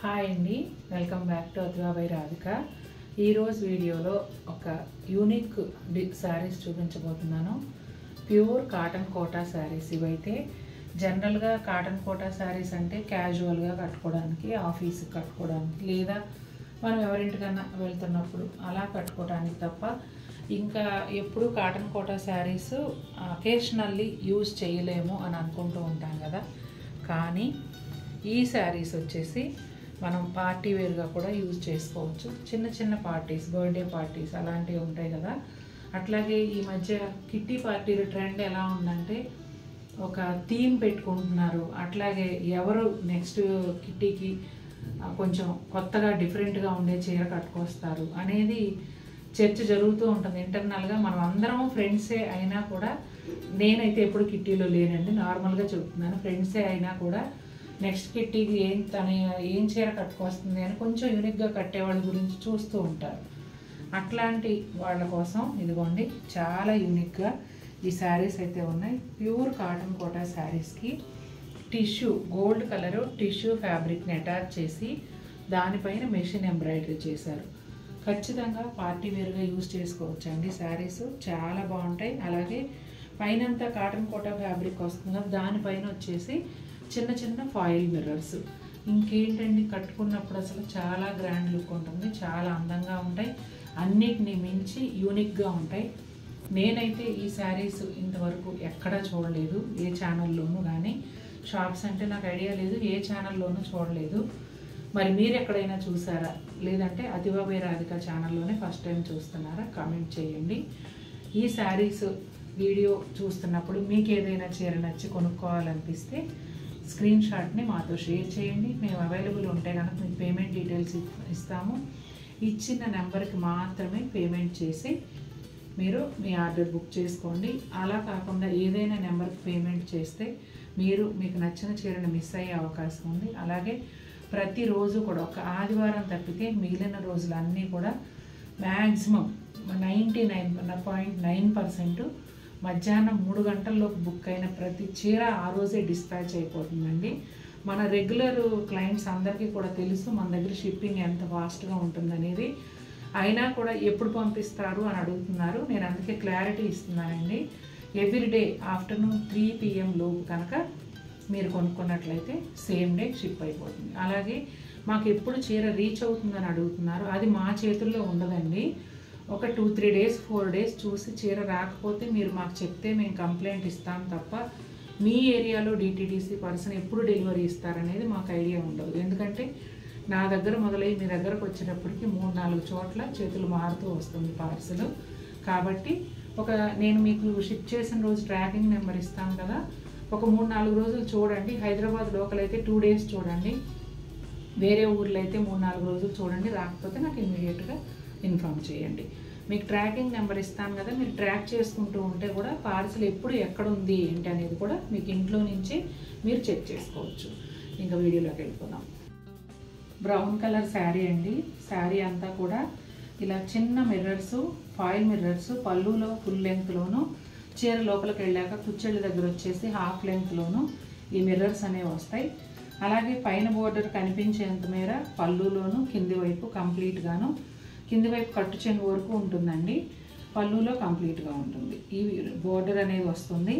Hi అండి, welcome back to Athiva by Radhika. ఈరోజు వీడియోలో ఒక యూనిక్ శారీస్ చూపించబోతున్నాను. Pure cotton Kota saris. ఇవైతే జనరల్గా కాటన్ కోటా శారీస్ అంటే క్యాజువల్గా కట్టుకోవడానికి, ఆఫీస్కి కట్టుకోవడానికి, లేదా మనం ఎవరింటికన్నా వెళ్తున్నప్పుడు అలా కట్టుకోవడానికి తప్ప ఇంకా ఎప్పుడు cotton Kota saris occasionally use చేయలేము అని అనుకుంటూ ఉంటాం కదా. కానీ ఈ శారీస్ వచ్చేసి మనం పార్టీ వేర్గా కూడా యూజ్ చేసుకోవచ్చు. చిన్న చిన్న పార్టీస్, బర్త్డే పార్టీస్ అలాంటివి ఉంటాయి కదా. అట్లాగే ఈ మధ్య కిట్టి పార్టీల ట్రెండ్ ఎలా ఉందంటే ఒక థీమ్ పెట్టుకుంటున్నారు. అట్లాగే ఎవరు నెక్స్ట్ కిట్టీకి కొంచెం కొత్తగా డిఫరెంట్గా ఉండే చీర కట్టుకొస్తారు అనేది చర్చ జరుగుతూ ఉంటుంది ఇంటర్నల్గా. మనం అందరం ఫ్రెండ్సే అయినా కూడా, నేనైతే ఎప్పుడు కిట్టీలో లేనండి, నార్మల్గా చెప్తున్నాను, ఫ్రెండ్సే అయినా కూడా నెక్స్ట్ కిట్టీకి ఏం చీర కట్టుకొస్తుంది అని కొంచెం యూనిక్గా కట్టేవాళ్ళ గురించి చూస్తూ ఉంటారు. అట్లాంటి వాళ్ళ కోసం ఇదిగోండి చాలా యూనిక్గా ఈ శారీస్ అయితే ఉన్నాయి. ప్యూర్ కాటన్ కోటా శారీస్కి టిష్యూ, గోల్డ్ కలరు టిష్యూ ఫ్యాబ్రిక్ని అటాచ్ చేసి దానిపైన మెషిన్ ఎంబ్రాయిడరీ చేశారు. ఖచ్చితంగా పార్టీ వేర్గా యూజ్ చేసుకోవచ్చండి. శారీస్ చాలా బాగుంటాయి. అలాగే పైనంతా కాటన్ కోటా ఫ్యాబ్రిక్ వస్తుంది కదా, దానిపైన వచ్చేసి చిన్న చిన్న ఫాయిల్ మిర్రర్స్. ఇంకేంటండి, కట్టుకున్నప్పుడు అసలు చాలా గ్రాండ్ లుక్ ఉంటుంది, చాలా అందంగా ఉంటాయి, అన్నిటిని మించి యూనిక్గా ఉంటాయి. నేనైతే ఈ శారీస్ ఇంతవరకు ఎక్కడా చూడలేదు, ఏ ఛానల్లోనూ కానీ. షాప్స్ అంటే నాకు ఐడియా లేదు, ఏ ఛానల్లోనూ చూడలేదు. మరి మీరు ఎక్కడైనా చూసారా, లేదంటే అతివా బై రాధిక ఛానల్లోనే ఫస్ట్ టైం చూస్తున్నారా? కామెంట్ చేయండి. ఈ శారీస్ వీడియో చూస్తున్నప్పుడు మీకు ఏదైనా చీర నచ్చి కొనుక్కోవాలనిపిస్తే స్క్రీన్ షాట్ని మాతో షేర్ చేయండి. మేము అవైలబుల్ ఉంటే కనుక మీకు పేమెంట్ డీటెయిల్స్ ఇస్తాము. ఇచ్చిన నెంబర్కి మాత్రమే పేమెంట్ చేసి మీరు మీ ఆర్డర్ బుక్ చేసుకోండి. అలా కాకుండా ఏదైనా నెంబర్కి పేమెంట్ చేస్తే మీకు నచ్చిన చీరను మిస్ అయ్యే అవకాశం ఉంది. అలాగే ప్రతిరోజు కూడా ఒక ఆదివారం తప్పితే మిగిలిన రోజులన్నీ కూడా మ్యాక్సిమం 99.9% మధ్యాహ్నం 3 గంటల్లోకి బుక్ అయిన ప్రతి చీర ఆ రోజే డిస్పాచ్ అయిపోతుందండి. మన రెగ్యులర్ క్లయింట్స్ అందరికీ కూడా తెలుసు మన దగ్గర షిప్పింగ్ ఎంత ఫాస్ట్గా ఉంటుందనేది. అయినా కూడా ఎప్పుడు పంపిస్తారు అని అడుగుతున్నారు. నేను అందుకే క్లారిటీ ఇస్తున్నానండి. ఎవ్రీడే ఆఫ్టర్నూన్ 3 PM లోపు కనుక మీరు కొనుక్కున్నట్లయితే సేమ్ డే షిప్ అయిపోతుంది. అలాగే మాకు ఎప్పుడు చీర రీచ్ అవుతుందని అడుగుతున్నారు. అది మా చేతుల్లో ఉండదండి. ఒక 2-3 days 4 days చూసి చీర రాకపోతే మీరు మాకు చెప్తే మేము కంప్లైంట్ ఇస్తాం తప్ప మీ ఏరియాలో డిటీడీసీ పర్సన్ ఎప్పుడు డెలివరీ ఇస్తారనేది మాకు ఐడియా ఉండదు. ఎందుకంటే నా దగ్గర మొదలై మీ దగ్గరకు వచ్చేటప్పటికి 3-4 చోట్ల చేతులు మారుతూ వస్తుంది పార్సల్. కాబట్టి నేను మీకు షిప్ చేసిన రోజు ట్రాకింగ్ నెంబర్ ఇస్తాను కదా, ఒక 3-4 రోజులు చూడండి. హైదరాబాద్ లోకల్ అయితే 2 days చూడండి, వేరే ఊర్లో అయితే 3-4 రోజులు చూడండి. రాకపోతే నాకు ఇమ్మీడియట్గా ఇన్ఫామ్ చేయండి. మీకు ట్రాకింగ్ నెంబర్ ఇస్తాను కదా, మీరు ట్రాక్ చేసుకుంటూ ఉంటే కూడా పార్సల్ ఎప్పుడు ఎక్కడ ఉంది ఏంటి అనేది కూడా మీకు ఇంట్లో నుంచి మీరు చెక్ చేసుకోవచ్చు. ఇంకా వీడియోలోకి వెళ్ళిపోదాం. బ్రౌన్ కలర్ శారీ అండి. శారీ అంతా కూడా ఇలా చిన్న మిర్రర్స్, ఫాయిల్ మిర్రర్స్, పళ్ళులో ఫుల్ లెంగ్త్లోను, చీర లోపలికి వెళ్ళాక కుచ్చెళ్ళ దగ్గర వచ్చేసి హాఫ్ లెంగ్త్లోను ఈ మిర్రర్స్ అనేవి వస్తాయి. అలాగే పైన బోర్డర్ కనిపించేంత మేర పళ్ళులోను కింది వైపు కంప్లీట్గాను, కింది వైపు కట్టు చెంగు వరకు ఉంటుందండి, పళ్ళులో కంప్లీట్గా ఉంటుంది. ఈ బోర్డర్ అనేది వస్తుంది.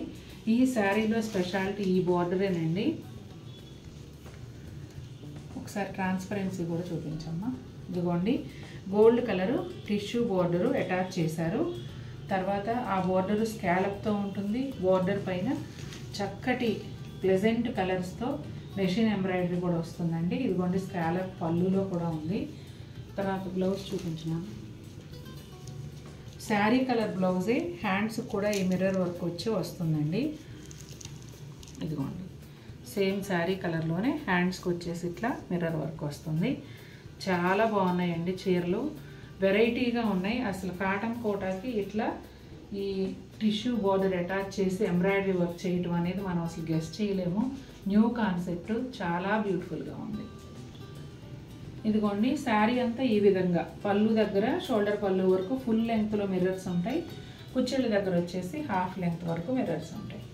ఈ శారీలో స్పెషాలిటీ ఈ బోర్డరేనండి. ఒకసారి ట్రాన్స్పరెన్సీ కూడా చూపించమ్మా. ఇదిగోండి gold colour tissue border attach చేశారు. తర్వాత ఆ బోర్డరు స్కాలప్తో ఉంటుంది. బోర్డర్ పైన చక్కటి ప్లెజెంట్ కలర్స్తో మెషిన్ ఎంబ్రాయిడరీ కూడా వస్తుందండి. ఇదిగోండి స్కాలప్ పళ్ళులో కూడా ఉంది. తర్వాత బ్లౌజ్ చూపించిన శారీ కలర్ బ్లౌజే, హ్యాండ్స్ కూడా ఈ మిర్రర్ వర్క్ వచ్చి వస్తుందండి. ఇదిగోండి సేమ్ శారీ కలర్లోనే హ్యాండ్స్కి వచ్చేసి ఇట్లా మిర్రర్ వర్క్ వస్తుంది. చాలా బాగున్నాయండి చీరలు, వెరైటీగా ఉన్నాయి. అసలు కాటన్ కోటాకి ఇట్లా ఈ టిష్యూ బోర్డర్ అటాచ్ చేసి ఎంబ్రాయిడరీ వర్క్ చేయటం అనేది మనం అసలు గెస్ట్ చేయలేము. న్యూ కాన్సెప్ట్, చాలా బ్యూటిఫుల్గా ఉంది. ఇదిగోండి శారీ అంతా ఈ విధంగా పళ్ళు దగ్గర షోల్డర్ పళ్ళు వరకు ఫుల్ లెంగ్త్లో మిర్రర్స్ ఉంటాయి. కుచ్చెళ్ళ దగ్గర వచ్చేసి హాఫ్ లెంగ్త్ వరకు మిర్రర్స్ ఉంటాయి.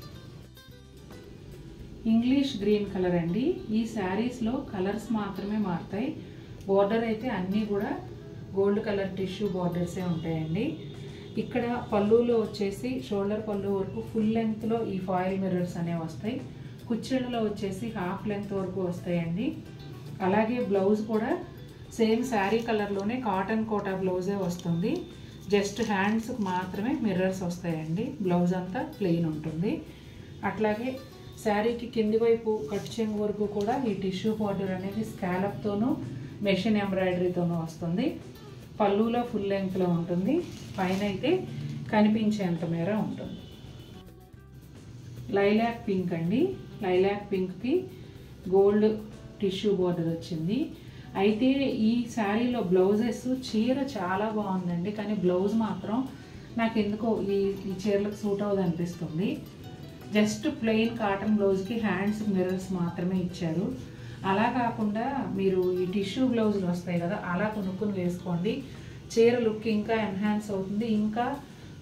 ఇంగ్లీష్ గ్రీన్ కలర్ అండి. ఈ శారీస్లో కలర్స్ మాత్రమే మారుతాయి. బోర్డర్ అయితే అన్నీ కూడా గోల్డ్ కలర్ టిష్యూ బోర్డర్సే ఉంటాయండి. ఇక్కడ పళ్ళులో వచ్చేసి షోల్డర్ పళ్ళు వరకు ఫుల్ లెంగ్త్లో ఈ ఫాయిల్ మిర్రర్స్ అనేవి వస్తాయి. కుచ్చిళ్ళలో వచ్చేసి హాఫ్ లెంగ్త్ వరకు వస్తాయండి. అలాగే బ్లౌజ్ కూడా సేమ్ శారీ కలర్లోనే కాటన్ కోటా బ్లౌజే వస్తుంది. జస్ట్ హ్యాండ్స్కి మాత్రమే మిర్రర్స్ వస్తాయండి. బ్లౌజ్ అంతా ప్లెయిన్ ఉంటుంది. అట్లాగే శారీకి కింది వైపు కట్ చెంగు వరకు కూడా ఈ టిష్యూ బార్డర్ అనేది స్కాలప్తోనూ మెషిన్ ఎంబ్రాయిడరీతోనూ వస్తుంది. పళ్ళులో ఫుల్ లెంగ్త్లో ఉంటుంది. పైన అయితే కనిపించేంత మేర ఉంటుంది. లైలాక్ పింక్ అండి. లైలాక్ పింక్కి గోల్డ్ టిష్యూ బార్డర్ వచ్చింది. అయితే ఈ శారీలో బ్లౌజెస్ చీర చాలా బాగుందండి, కానీ బ్లౌజ్ మాత్రం నాకు ఎందుకో ఈ చీరలకు సూట్ అవ్వదు అనిపిస్తుంది. జస్ట్ ప్లెయిన్ కాటన్ బ్లౌజ్కి హ్యాండ్స్ మిర్రర్స్ మాత్రమే ఇచ్చారు. అలా కాకుండా మీరు ఈ టిష్యూ బ్లౌజులు వస్తాయి కదా, అలా కొనుక్కుని వేసుకోండి. చీర లుక్ ఇంకా ఎన్హాన్స్ అవుతుంది, ఇంకా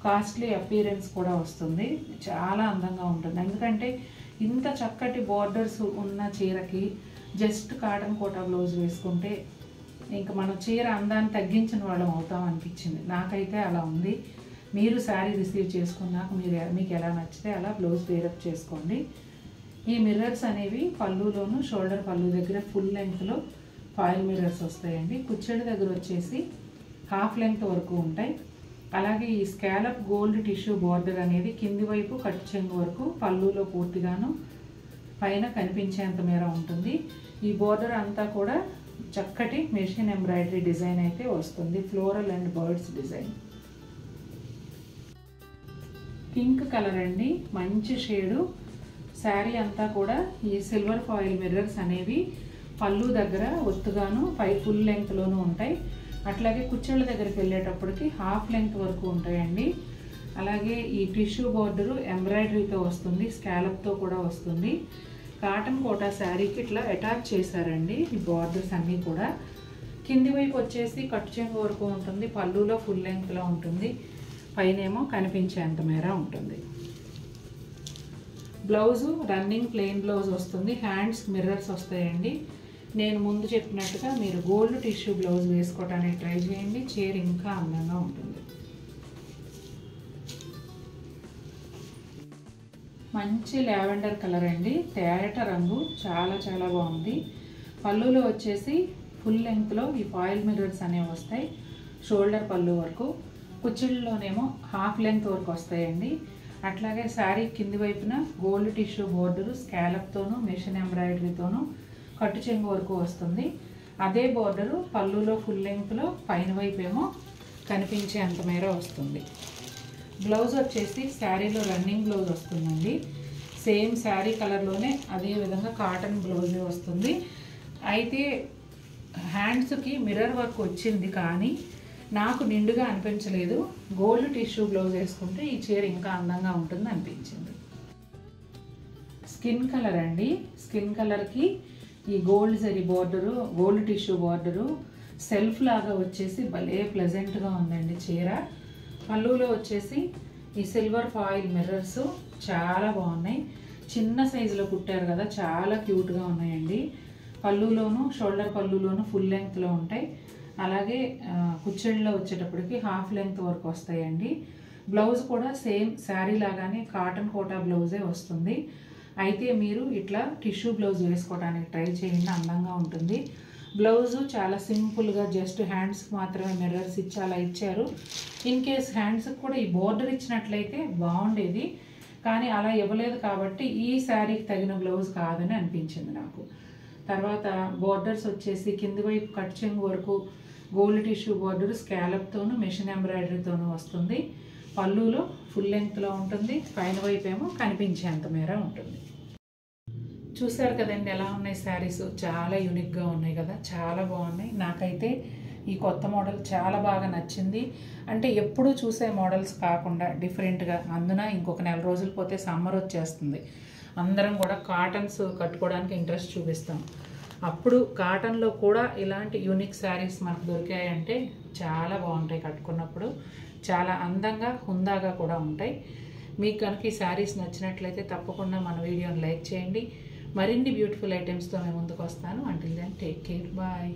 కాస్ట్లీ అపీరెన్స్ కూడా వస్తుంది. చాలా అందంగా ఉంటుంది. ఎందుకంటే ఇంత చక్కటి బార్డర్స్ ఉన్న చీరకి జస్ట్ కాటన్ కోటా బ్లౌజ్ వేసుకుంటే ఇంకా మనం చీర అందాన్ని తగ్గించిన వాళ్ళం అవుతాం అనిపించింది. నాకైతే అలా ఉంది. మీరు శారీ రిసీవ్ చేసుకున్నాక మీకు ఎలా నచ్చితే అలా బ్లౌజ్ పేరప్ చేసుకోండి. ఈ మిర్రర్స్ అనేవి పళ్ళులోను షోల్డర్ పళ్ళు దగ్గర ఫుల్ లెంగ్త్లో ఫాయిల్ మిర్రర్స్ వస్తాయండి. కుచ్చెడి దగ్గర వచ్చేసి హాఫ్ లెంగ్త్ వరకు ఉంటాయి. అలాగే ఈ స్కాలప్ గోల్డ్ టిష్యూ బార్డర్ అనేది కింది వైపు కట్ చెంగు వరకు పళ్ళులో పూర్తిగాను పైన కనిపించేంత మేర ఉంటుంది. ఈ బార్డర్ అంతా కూడా చక్కటి మెషిన్ ఎంబ్రాయిడరీ డిజైన్ అయితే వస్తుంది. Floral and birds design. Pink colour అండి, మంచి షేడు. శారీ అంతా కూడా ఈ సిల్వర్ ఫాయిల్ మిర్రర్స్ అనేవి పళ్ళు దగ్గర ఒత్తుగాను పై ఫుల్ లెంగ్త్లోనూ ఉంటాయి. అట్లాగే కుచ్చెళ్ళ దగ్గరికి వెళ్ళేటప్పటికి హాఫ్ లెంగ్త్ వరకు ఉంటాయండి. అలాగే ఈ టిష్యూ బార్డరు ఎంబ్రాయిడరీతో వస్తుంది, స్కాలప్తో కూడా వస్తుంది. కాటన్ కోటా శారీకి ఇట్లా అటాచ్ చేశారండి ఈ బార్డర్స్ అన్నీ కూడా. కింది వైపు వచ్చేసి కట్ చెంగు వరకు ఉంటుంది, పళ్ళులో ఫుల్ లెంగ్త్లో ఉంటుంది, పైనేమో కనిపించేంత మేర ఉంటుంది. బ్లౌజు రన్నింగ్ ప్లెయిన్ బ్లౌజ్ వస్తుంది. హ్యాండ్స్ మిర్రర్స్ వస్తాయండి. నేను ముందు చెప్పినట్టుగా మీరు గోల్డ్ టిష్యూ బ్లౌజ్ వేసుకోవడానికి ట్రై చేయండి. చీర ఇంకా అందంగా ఉంటుంది. మంచి లావెండర్ కలర్ అండి, తేట రంగు, చాలా చాలా బాగుంది. పళ్ళులో వచ్చేసి ఫుల్ లెంగ్త్లో ఈ ఫాయిల్ మిర్రర్స్ అనేవి వస్తాయి షోల్డర్ పళ్ళు వరకు. కుచ్చిళ్ళలోనేమో హాఫ్ లెంగ్త్ వరకు వస్తాయండి. అట్లాగే శారీ కింది వైపున గోల్డ్ టిష్యూ బోర్డరు స్కాలప్తోనూ మెషిన్ ఎంబ్రాయిడరీతోనూ కట్టు చెంగు వరకు వస్తుంది. అదే బోర్డరు పళ్ళులో ఫుల్ లెంగ్త్లో పైన వైపు ఏమో కనిపించే అంత మేర వస్తుంది. బ్లౌజ్ వచ్చేసి శారీలో రన్నింగ్ బ్లౌజ్ వస్తుందండి. సేమ్ శారీ కలర్లోనే అదే విధంగా కాటన్ బ్లౌజే వస్తుంది. అయితే హ్యాండ్స్కి మిర్రర్ వర్క్ వచ్చింది, కానీ నాకు నిండుగా అనిపించలేదు. గోల్డ్ టిష్యూ బ్లౌజ్ వేసుకుంటే ఈ చీర ఇంకా అందంగా ఉంటుంది అనిపించింది. స్కిన్ కలర్ అండి. స్కిన్ కలర్కి ఈ gold zari border, gold tissue border self లాగా వచ్చేసి భలే ప్లెజెంట్గా ఉందండి చీర. పళ్ళులో వచ్చేసి ఈ సిల్వర్ ఫాయిల్ మిర్రర్స్ చాలా బాగున్నాయి. చిన్న సైజులో కుట్టారు కదా, చాలా క్యూట్గా ఉన్నాయండి. పళ్ళులోను షోల్డర్ పళ్ళులోను ఫుల్ లెంగ్త్లో ఉంటాయి. అలాగే కుచ్చెళ్ళలో వచ్చేటప్పటికి హాఫ్ లెంగ్త్ వరకు వస్తాయండి. బ్లౌజ్ కూడా సేమ్ శారీ లాగానే కాటన్ కోటా బ్లౌజే వస్తుంది. అయితే మీరు ఇట్లా టిష్యూ బ్లౌజ్ వేసుకోవడానికి ట్రై చేయండి, అందంగా ఉంటుంది. బ్లౌజు చాలా సింపుల్గా జస్ట్ హ్యాండ్స్కి మాత్రమే మిర్రర్స్ ఇచ్చి అలా ఇచ్చారు. ఇన్ కేస్ హ్యాండ్స్కి కూడా ఈ బోర్డర్ ఇచ్చినట్లయితే బాగుండేది, కానీ అలా ఇవ్వలేదు కాబట్టి ఈ శారీకి తగిన బ్లౌజ్ కాదని అనిపించింది నాకు. తర్వాత బోర్డర్స్ వచ్చేసి కింది వైపు కట్ చెంగు వరకు గోల్డ్ టిష్యూ బోర్డర్ స్కాలప్తోనూ మెషిన్ ఎంబ్రాయిడరీతోనూ వస్తుంది. పళ్ళులో ఫుల్ లెంగ్త్లో ఉంటుంది, పైన వైపు ఏమో కనిపించేంత మేర ఉంటుంది. చూసారు కదండి ఎలా ఉన్నాయి శారీస్, చాలా యూనిక్గా ఉన్నాయి కదా, చాలా బాగున్నాయి. నాకైతే ఈ కొత్త మోడల్ చాలా బాగా నచ్చింది. అంటే ఎప్పుడూ చూసే మోడల్స్ కాకుండా డిఫరెంట్గా, అందున ఇంకొక నెల రోజులు పోతే సమ్మర్ వచ్చేస్తుంది, అందరం కూడా కాటన్స్ కట్టుకోవడానికి ఇంట్రెస్ట్ చూపిస్తాం. అప్పుడు కాటన్లో కూడా ఇలాంటి యూనిక్ శారీస్ మనకు దొరికాయంటే చాలా బాగుంటాయి. కట్టుకున్నప్పుడు చాలా అందంగా హుందాగా కూడా ఉంటాయి. మీకు కనుక ఈ శారీస్ నచ్చినట్లయితే తప్పకుండా మన వీడియోని లైక్ చేయండి. మరిన్ని బ్యూటిఫుల్ ఐటమ్స్తో మేము ముందుకు వస్తాను. Until then take care, bye.